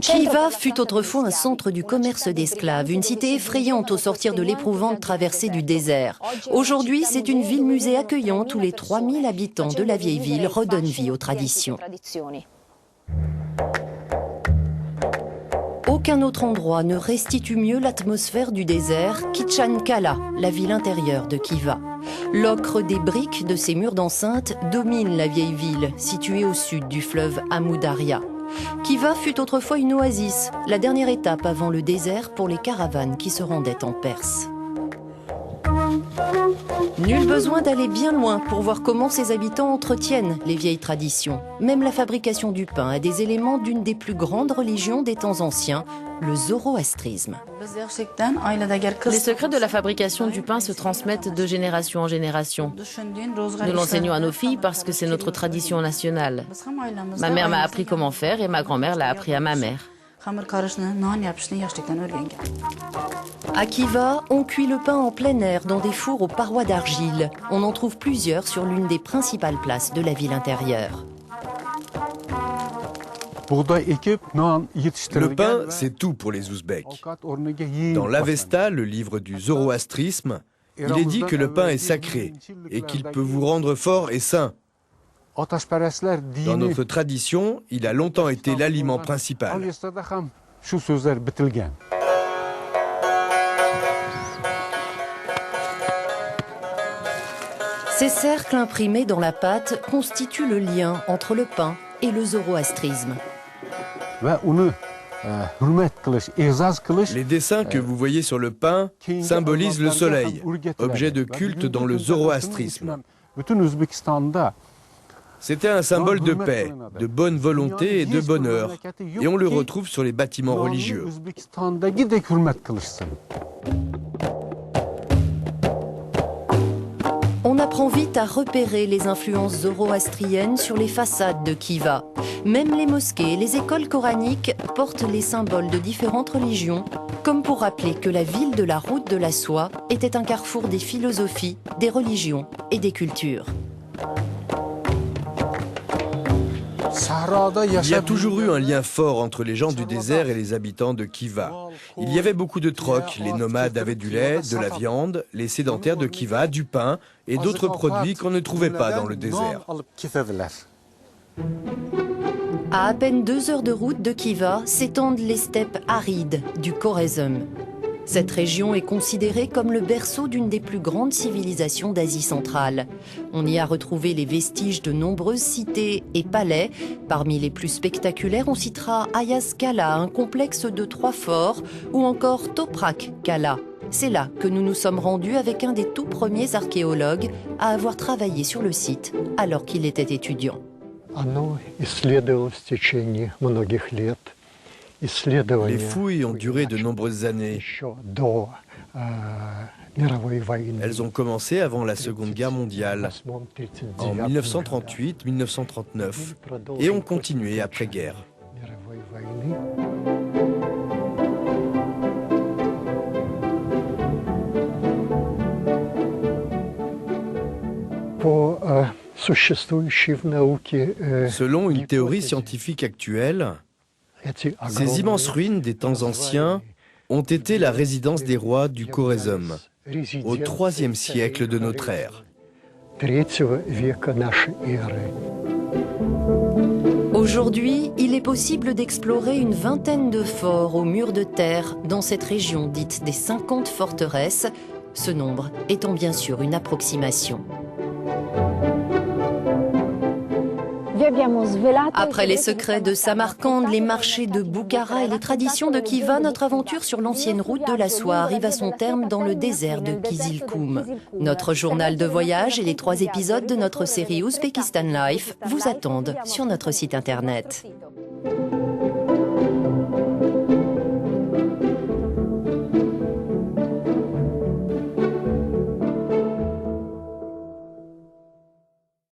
Khiva fut autrefois un centre du commerce d'esclaves, une cité effrayante au sortir de l'éprouvante traversée du désert. Aujourd'hui, c'est une ville-musée accueillante où les 3000 habitants de la vieille ville redonnent vie aux traditions. Aucun autre endroit ne restitue mieux l'atmosphère du désert qu'Ichan Kala, la ville intérieure de Khiva. L'ocre des briques de ses murs d'enceinte domine la vieille ville, située au sud du fleuve Amou Daria. Khiva fut autrefois une oasis, la dernière étape avant le désert pour les caravanes qui se rendaient en Perse. Nul besoin d'aller bien loin pour voir comment ses habitants entretiennent les vieilles traditions. Même la fabrication du pain a des éléments d'une des plus grandes religions des temps anciens, le zoroastrisme. Les secrets de la fabrication du pain se transmettent de génération en génération. Nous l'enseignons à nos filles parce que c'est notre tradition nationale. Ma mère m'a appris comment faire et ma grand-mère l'a appris à ma mère. À Khiva, on cuit le pain en plein air dans des fours aux parois d'argile. On en trouve plusieurs sur l'une des principales places de la ville intérieure. Le pain, c'est tout pour les Ouzbeks. Dans l'Avesta, le livre du zoroastrisme, il est dit que le pain est sacré et qu'il peut vous rendre fort et sain. Dans notre tradition, il a longtemps été l'aliment principal. Ces cercles imprimés dans la pâte constituent le lien entre le pain et le zoroastrisme. Les dessins que vous voyez sur le pain symbolisent le soleil, objet de culte dans le zoroastrisme. C'était un symbole de paix, de bonne volonté et de bonheur, et on le retrouve sur les bâtiments religieux. On apprend vite à repérer les influences zoroastriennes sur les façades de Khiva. Même les mosquées et les écoles coraniques portent les symboles de différentes religions, comme pour rappeler que la ville de la route de la soie était un carrefour des philosophies, des religions et des cultures. Il y a toujours eu un lien fort entre les gens du désert et les habitants de Khiva. Il y avait beaucoup de trocs, les nomades avaient du lait, de la viande, les sédentaires de Khiva, du pain et d'autres produits qu'on ne trouvait pas dans le désert. À peine 2 heures de route de Khiva s'étendent les steppes arides du Khorezm. Cette région est considérée comme le berceau d'une des plus grandes civilisations d'Asie centrale. On y a retrouvé les vestiges de nombreuses cités et palais. Parmi les plus spectaculaires, on citera Ayaz Kala, un complexe de 3 forts, ou encore Toprak Kala. C'est là que nous nous sommes rendus avec un des tout premiers archéologues à avoir travaillé sur le site alors qu'il était étudiant. Les fouilles ont duré de nombreuses années. Elles ont commencé avant la Seconde Guerre mondiale, en 1938-1939, et ont continué après-guerre. Selon une théorie scientifique actuelle, ces immenses ruines des temps anciens ont été la résidence des rois du Khorezm au IIIe siècle de notre ère. Aujourd'hui, il est possible d'explorer une vingtaine de forts aux murs de terre dans cette région dite des 50 forteresses, ce nombre étant bien sûr une approximation. Après les secrets de Samarcande, les marchés de Boukhara et les traditions de Khiva, notre aventure sur l'ancienne route de la soie arrive à son terme dans le désert de Kizilkoum. Notre journal de voyage et les 3 épisodes de notre série Ouzbekistan Life vous attendent sur notre site internet.